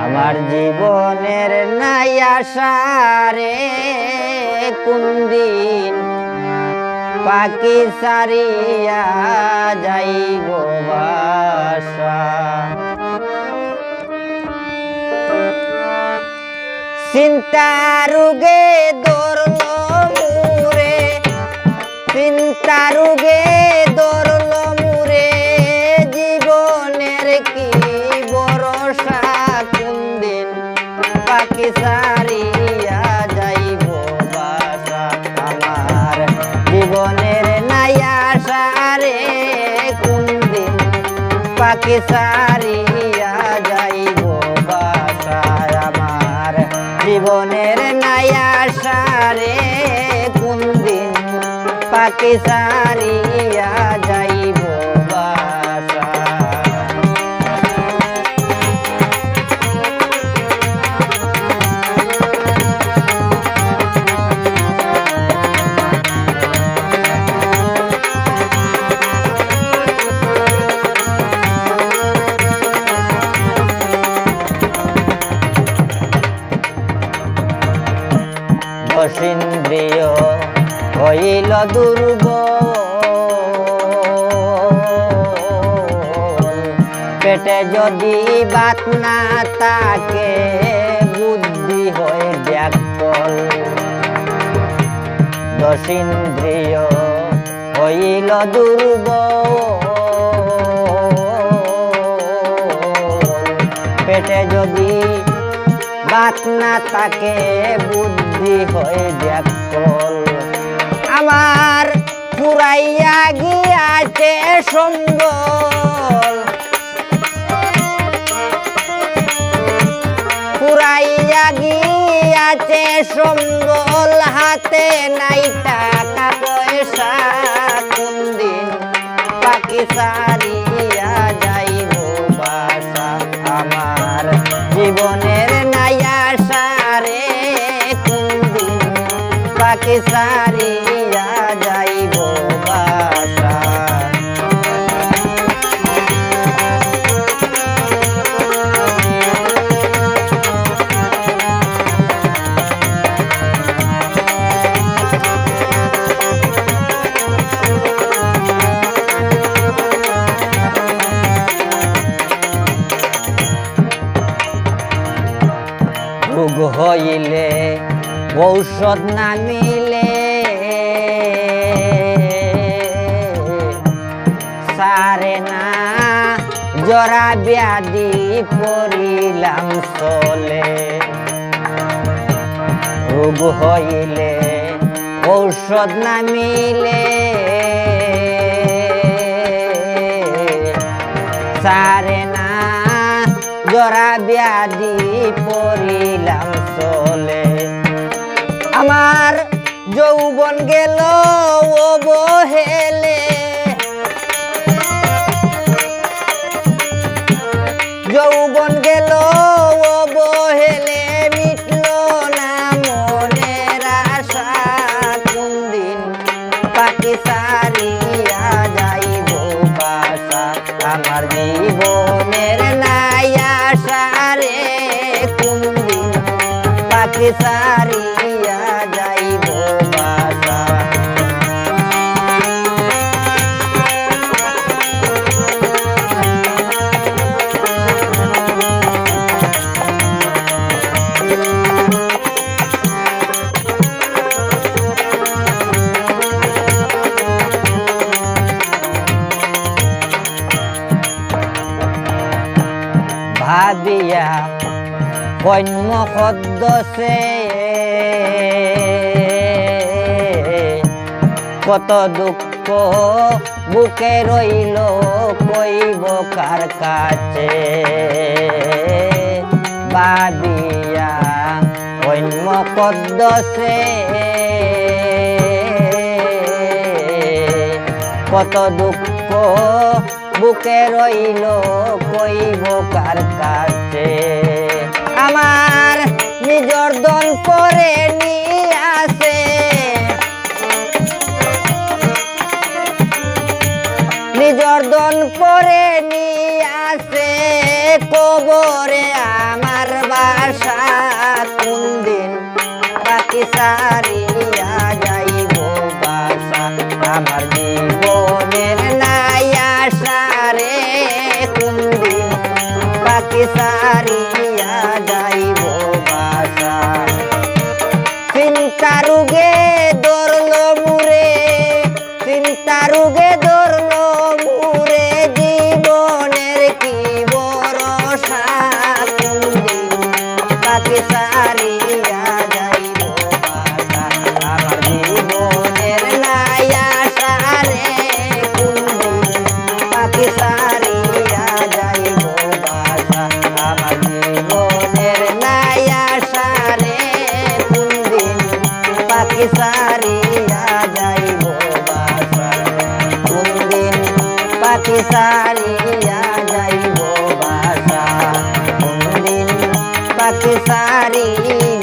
আমার জীবনের নাই আশা রে, কোন দিন পাখি সারিয়া যাইব বাসা। চিন্তা রোগে ধরল মুরে, চিন্তা রোগে ধরল মুরে, জীবনের কি ভরসা, কোন দিন পাখি সারিয়া যাইব বাসা। আমার জীবনের নাই আশা রে, কোন দিন পাখি সারিয়া যাইব বাসা। আমার জীবনের নাই আশা রে, কোন দিন পাখি সারিয়া যাইব বাসা। দশিন্দ্রিয় হইল দুর্বল, পেটে যদি ভাত না থাকে বুদ্ধি হয় ব্যাকুল। দশিন্দ্রিয় হইল দুর্বল, পেটে যদি ভাত না থাকে বুদ্ধি হয় ব্যাকুল। আমার পুরাইয়া গিয়াছে সম্বল, পুরাইয়া গিয়াছে সম্বল, হাতে নাই টাকা পয়সা, কোন দিন পাখি সারিয়া যাইব বাসা। আমার জীবনের নাই আশা রে, কোন দিন পাখি সারিয়া যাইব বাসা। রোগ হইলে ঔষধ না মিলে, সারে না জরা ব্যাধি পড়িলাম চলে। রোগ হইলে ঔষধ না মিলে, সারে না জরা ব্যাধি পড়িলাম চলে। আমার যৌবন গেল অবহেলে, যৌবন গেল অবহেলে, মিটল না মনের আশা, কোন দিন পাখি সারিয়া যাইব বাসা। আমার জীবনের নাই আশা রে, কোন দিন পাখি সারিয়া যাইব বাসা। ভাবিয়া কন্ম সদস্যে কত দুঃখ বুকে রইল, কইব কার কাছে। ভাবিয়া কন্ম সদস্যে কত দুঃখ বুকে রইল, কইব কার কাছে। আমার নিজর দল করে নিয়ে আসে, নিজর দল করে নিয়ে আসে, কবরে আমার পাখি সারিয়া যাইব বাসা চিন্তা রোগে ধরলো মুরে চিন্তা রোগে ধরলো মুরে জীবনের কি ভরসা কোনদিন পাখি সারিয়া যাইব বাসা আমার জীবনের নাই আশা রে কোনদিন পাখি সারিয়া যাইব বাসা আমার জীবনের নাই আশা রে কোনদিন পাখি সারিয়া যাইব বাসা কোনদিন পাখি সারিয়া যাইব বাসা কোনদিন পাখি সারিয়া